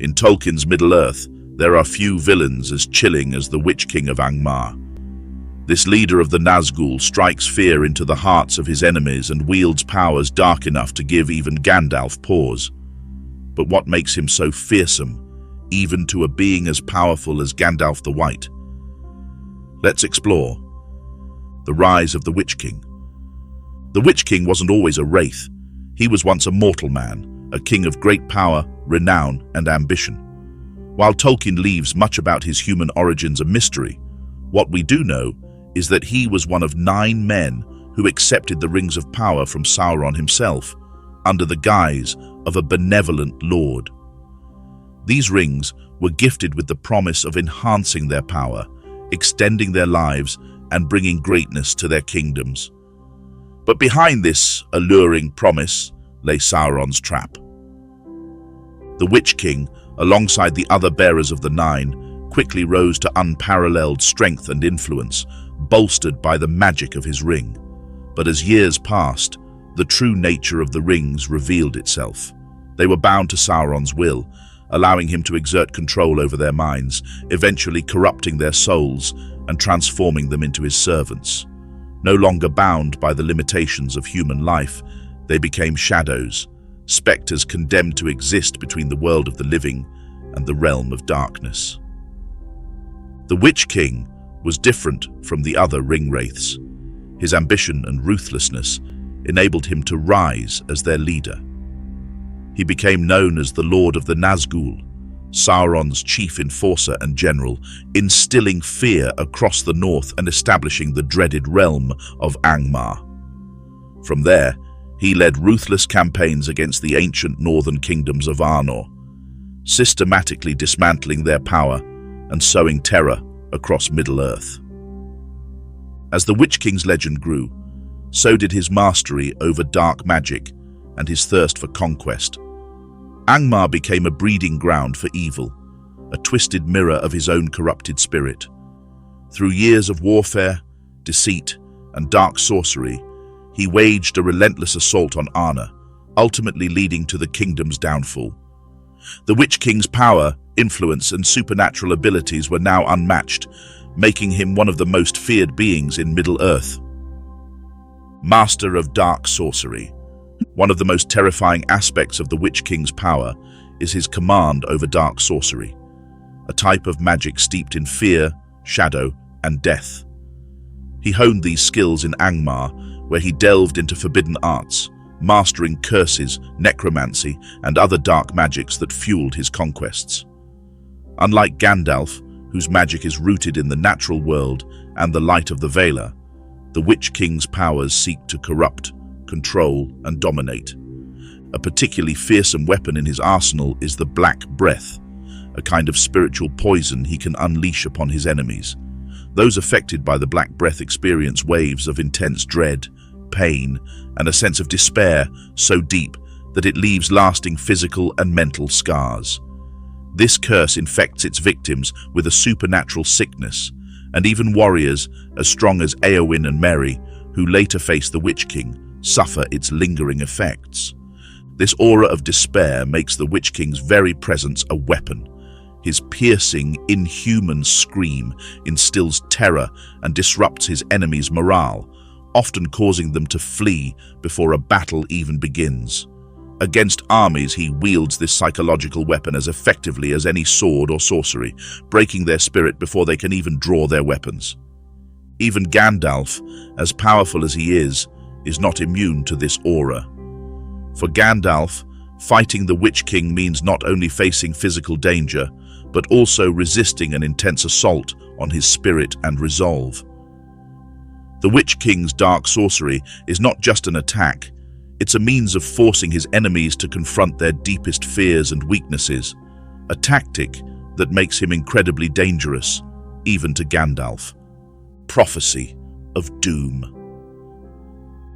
In Tolkien's Middle-earth, there are few villains as chilling as the Witch King of Angmar. This leader of the Nazgul strikes fear into the hearts of his enemies and wields powers dark enough to give even Gandalf pause. But what makes him so fearsome, even to a being as powerful as Gandalf the White? Let's explore the rise of the Witch King. The Witch King wasn't always a wraith. He was once a mortal man, a king of great power, renown, and ambition. While Tolkien leaves much about his human origins a mystery, what we do know is that he was one of 9 men who accepted the rings of power from Sauron himself, under the guise of a benevolent lord. These rings were gifted with the promise of enhancing their power, extending their lives, and bringing greatness to their kingdoms. But behind this alluring promise lay Sauron's trap. The Witch King, alongside the other bearers of the 9, quickly rose to unparalleled strength and influence, bolstered by the magic of his ring. But as years passed, the true nature of the rings revealed itself. They were bound to Sauron's will, allowing him to exert control over their minds, eventually corrupting their souls and transforming them into his servants. No longer bound by the limitations of human life, they became shadows, spectres condemned to exist between the world of the living and the realm of darkness. The Witch King was different from the other ring wraiths. His ambition and ruthlessness enabled him to rise as their leader. He became known as the Lord of the Nazgul, Sauron's chief enforcer and general, instilling fear across the north and establishing the dreaded realm of Angmar. From there, he led ruthless campaigns against the ancient northern kingdoms of Arnor, systematically dismantling their power and sowing terror across Middle-earth. As the Witch King's legend grew, so did his mastery over dark magic and his thirst for conquest. Angmar became a breeding ground for evil, a twisted mirror of his own corrupted spirit. Through years of warfare, deceit, and dark sorcery, he waged a relentless assault on Arnor, ultimately leading to the kingdom's downfall. The Witch King's power, influence, and supernatural abilities were now unmatched, making him one of the most feared beings in Middle-earth. Master of dark sorcery. One of the most terrifying aspects of the Witch King's power is his command over dark sorcery, a type of magic steeped in fear, shadow, and death. He honed these skills in Angmar, where he delved into forbidden arts, mastering curses, necromancy, and other dark magics that fueled his conquests. Unlike Gandalf, whose magic is rooted in the natural world and the light of the Valar, the Witch King's powers seek to corrupt, control, and dominate. A particularly fearsome weapon in his arsenal is the Black Breath, a kind of spiritual poison he can unleash upon his enemies. Those affected by the Black Breath experience waves of intense dread, pain, and a sense of despair so deep that it leaves lasting physical and mental scars. This curse infects its victims with a supernatural sickness, and even warriors as strong as Eowyn and Merry, who later face the Witch King, suffer its lingering effects. This aura of despair makes the Witch King's very presence a weapon. His piercing, inhuman scream instills terror and disrupts his enemies' morale, often causing them to flee before a battle even begins. Against armies, he wields this psychological weapon as effectively as any sword or sorcery, breaking their spirit before they can even draw their weapons. Even Gandalf, as powerful as he is not immune to this aura. For Gandalf, fighting the Witch King means not only facing physical danger, but also resisting an intense assault on his spirit and resolve. The Witch King's dark sorcery is not just an attack, it's a means of forcing his enemies to confront their deepest fears and weaknesses, a tactic that makes him incredibly dangerous, even to Gandalf. Prophecy of doom.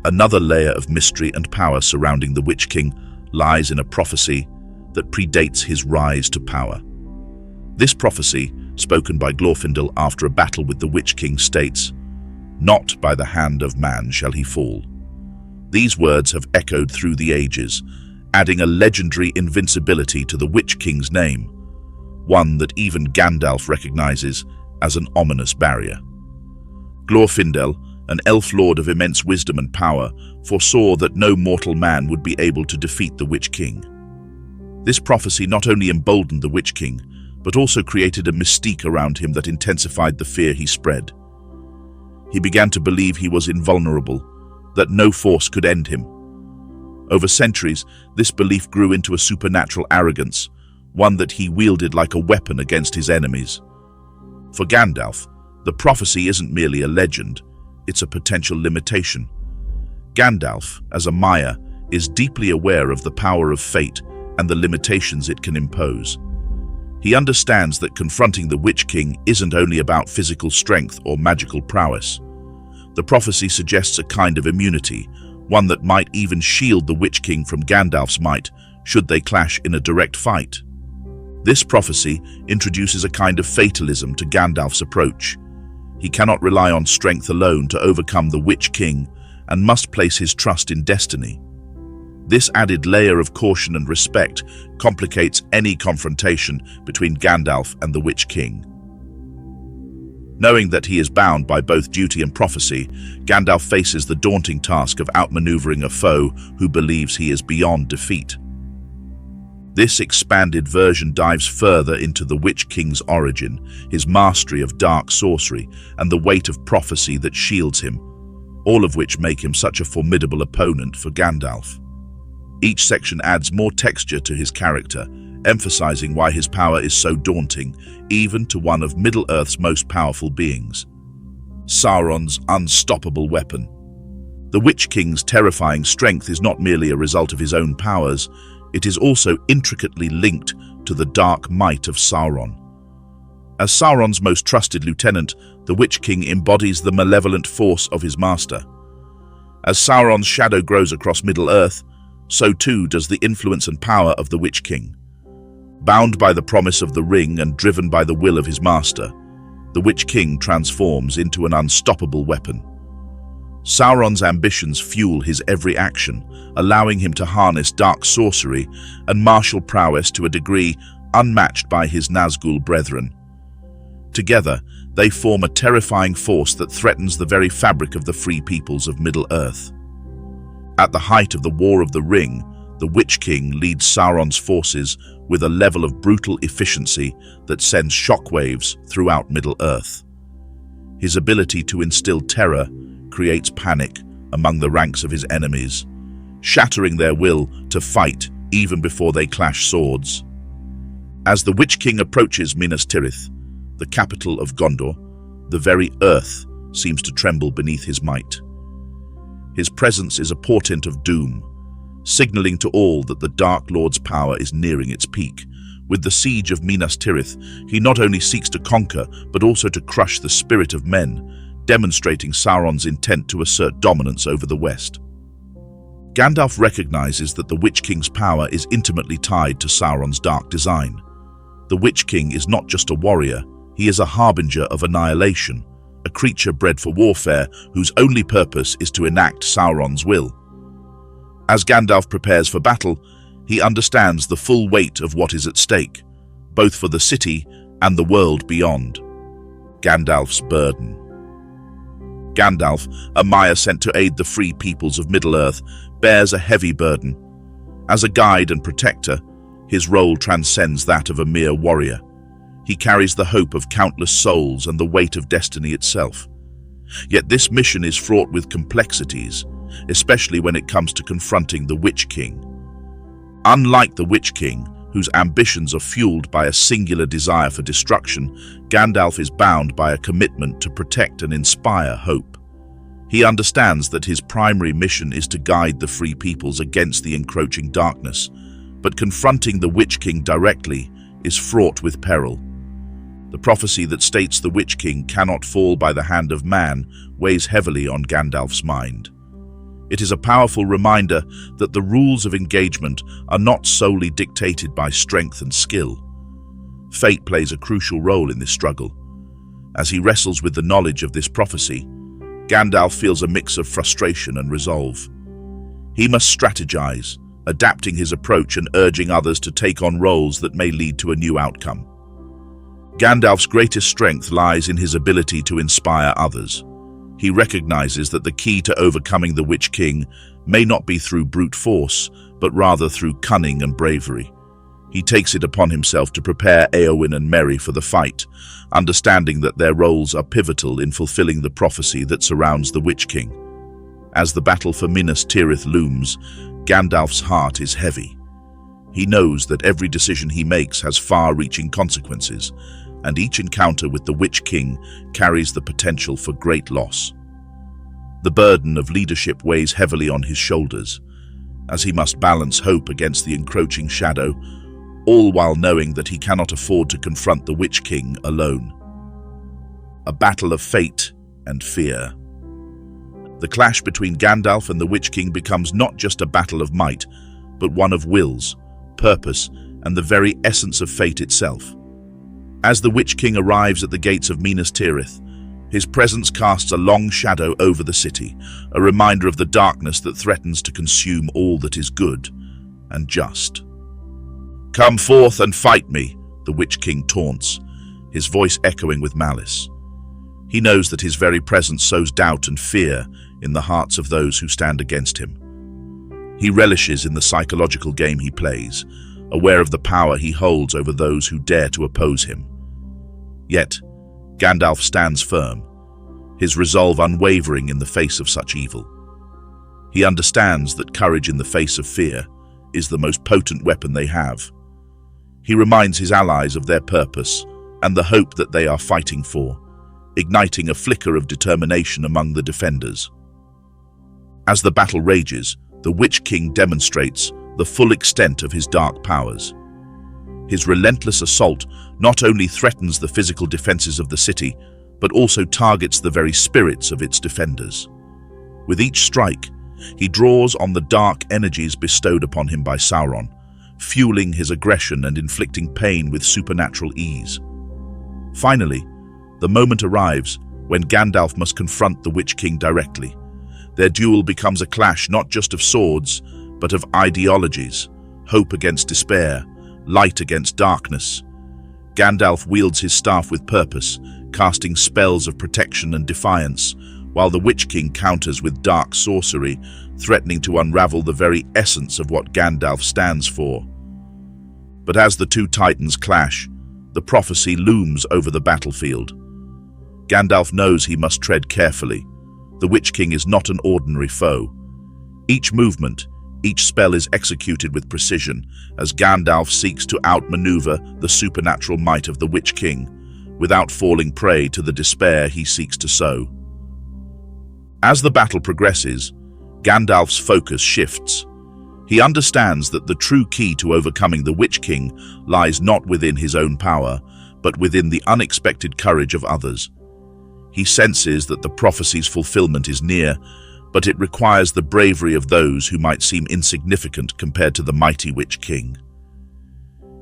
Another layer of mystery and power surrounding the Witch King lies in a prophecy that predates his rise to power. This prophecy, spoken by Glorfindel after a battle with the Witch King, states, "Not by the hand of man shall he fall." These words have echoed through the ages, adding a legendary invincibility to the Witch King's name. one that even Gandalf recognizes as an ominous barrier. Glorfindel, an elf lord of immense wisdom and power, foresaw that no mortal man would be able to defeat the Witch King. This prophecy not only emboldened the Witch King, but also created a mystique around him that intensified the fear he spread. He began to believe he was invulnerable, that no force could end him. Over centuries, this belief grew into a supernatural arrogance, one that he wielded like a weapon against his enemies. For Gandalf, the prophecy isn't merely a legend, it's a potential limitation. Gandalf, as a Maya, is deeply aware of the power of fate and the limitations it can impose. He understands that confronting the Witch King isn't only about physical strength or magical prowess. The prophecy suggests a kind of immunity, one that might even shield the Witch King from Gandalf's might should they clash in a direct fight. This prophecy introduces a kind of fatalism to Gandalf's approach. He cannot rely on strength alone to overcome the Witch King and must place his trust in destiny. This added layer of caution and respect complicates any confrontation between Gandalf and the Witch King. Knowing that he is bound by both duty and prophecy, Gandalf faces the daunting task of outmaneuvering a foe who believes he is beyond defeat. This expanded version dives further into the Witch King's origin, his mastery of dark sorcery, and the weight of prophecy that shields him, all of which make him such a formidable opponent for Gandalf. Each section adds more texture to his character, emphasizing why his power is so daunting, even to one of Middle-earth's most powerful beings. Sauron's unstoppable weapon. The Witch King's terrifying strength is not merely a result of his own powers, it is also intricately linked to the dark might of Sauron. As Sauron's most trusted lieutenant, the Witch King embodies the malevolent force of his master. As Sauron's shadow grows across Middle-earth, so too does the influence and power of the Witch King. Bound by the promise of the ring and driven by the will of his master, the Witch King transforms into an unstoppable weapon. Sauron's ambitions fuel his every action, allowing him to harness dark sorcery and martial prowess to a degree unmatched by his Nazgul brethren. Together, they form a terrifying force that threatens the very fabric of the free peoples of Middle-earth. At the height of the War of the Ring, the Witch King leads Sauron's forces with a level of brutal efficiency that sends shockwaves throughout Middle-earth. His ability to instill terror creates panic among the ranks of his enemies, shattering their will to fight even before they clash swords. As the Witch King approaches Minas Tirith, the capital of Gondor, the very earth seems to tremble beneath his might. His presence is a portent of doom, signaling to all that the Dark Lord's power is nearing its peak. With the siege of Minas Tirith, he not only seeks to conquer, but also to crush the spirit of men, demonstrating Sauron's intent to assert dominance over the West. Gandalf recognizes that the Witch King's power is intimately tied to Sauron's dark design. The Witch King is not just a warrior, he is a harbinger of annihilation, a creature bred for warfare whose only purpose is to enact Sauron's will. As Gandalf prepares for battle, he understands the full weight of what is at stake, both for the city and the world beyond. Gandalf's burden. Gandalf, a Maya sent to aid the free peoples of Middle-earth, bears a heavy burden. As a guide and protector, his role transcends that of a mere warrior. He carries the hope of countless souls and the weight of destiny itself. Yet this mission is fraught with complexities, especially when it comes to confronting the Witch King. Unlike the Witch King, whose ambitions are fueled by a singular desire for destruction, Gandalf is bound by a commitment to protect and inspire hope. He understands that his primary mission is to guide the free peoples against the encroaching darkness, but confronting the Witch King directly is fraught with peril. The prophecy that states the Witch King cannot fall by the hand of man weighs heavily on Gandalf's mind. It is a powerful reminder that the rules of engagement are not solely dictated by strength and skill. Fate plays a crucial role in this struggle. As he wrestles with the knowledge of this prophecy, Gandalf feels a mix of frustration and resolve. He must strategize, adapting his approach and urging others to take on roles that may lead to a new outcome. Gandalf's greatest strength lies in his ability to inspire others. He recognizes that the key to overcoming the Witch King may not be through brute force, but rather through cunning and bravery. He takes it upon himself to prepare Éowyn and Merry for the fight, understanding that their roles are pivotal in fulfilling the prophecy that surrounds the Witch King. As the battle for Minas Tirith looms, Gandalf's heart is heavy. He knows that every decision he makes has far-reaching consequences, and each encounter with the Witch King carries the potential for great loss. The burden of leadership weighs heavily on his shoulders, as he must balance hope against the encroaching shadow, all while knowing that he cannot afford to confront the Witch King alone. A battle of fate and fear. The clash between Gandalf and the Witch King becomes not just a battle of might, but one of wills, purpose, and the very essence of fate itself. As the Witch King arrives at the gates of Minas Tirith, his presence casts a long shadow over the city, a reminder of the darkness that threatens to consume all that is good and just. "Come forth and fight me," the Witch King taunts, his voice echoing with malice. He knows that his very presence sows doubt and fear in the hearts of those who stand against him. He relishes in the psychological game he plays, aware of the power he holds over those who dare to oppose him. Yet, Gandalf stands firm, his resolve unwavering in the face of such evil. He understands that courage in the face of fear is the most potent weapon they have. He reminds his allies of their purpose and the hope that they are fighting for, igniting a flicker of determination among the defenders. As the battle rages, the Witch King demonstrates the full extent of his dark powers. His relentless assault not only threatens the physical defenses of the city, but also targets the very spirits of its defenders. With each strike, he draws on the dark energies bestowed upon him by Sauron, fueling his aggression and inflicting pain with supernatural ease. Finally, the moment arrives when Gandalf must confront the Witch King directly. Their duel becomes a clash not just of swords, but of ideologies, hope against despair, light against darkness. Gandalf wields his staff with purpose, casting spells of protection and defiance, while the Witch King counters with dark sorcery, threatening to unravel the very essence of what Gandalf stands for. But as the two titans clash, the prophecy looms over the battlefield. Gandalf knows he must tread carefully. The Witch King is not an ordinary foe. Each movement, each spell is executed with precision, as Gandalf seeks to outmaneuver the supernatural might of the Witch King, without falling prey to the despair he seeks to sow. As the battle progresses, Gandalf's focus shifts. He understands that the true key to overcoming the Witch King lies not within his own power, but within the unexpected courage of others. He senses that the prophecy's fulfillment is near, but it requires the bravery of those who might seem insignificant compared to the mighty Witch King.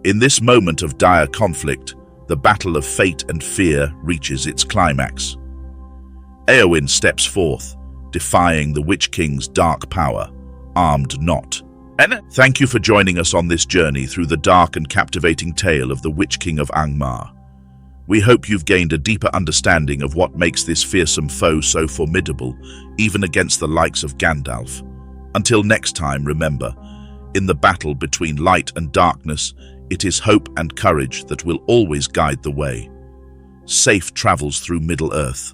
In this moment of dire conflict, the battle of fate and fear reaches its climax. Éowyn steps forth, defying the Witch King's dark power, armed not. Thank you for joining us on this journey through the dark and captivating tale of the Witch King of Angmar. We hope you've gained a deeper understanding of what makes this fearsome foe so formidable, even against the likes of Gandalf. Until next time, remember, in the battle between light and darkness, it is hope and courage that will always guide the way. Safe travels through Middle-earth.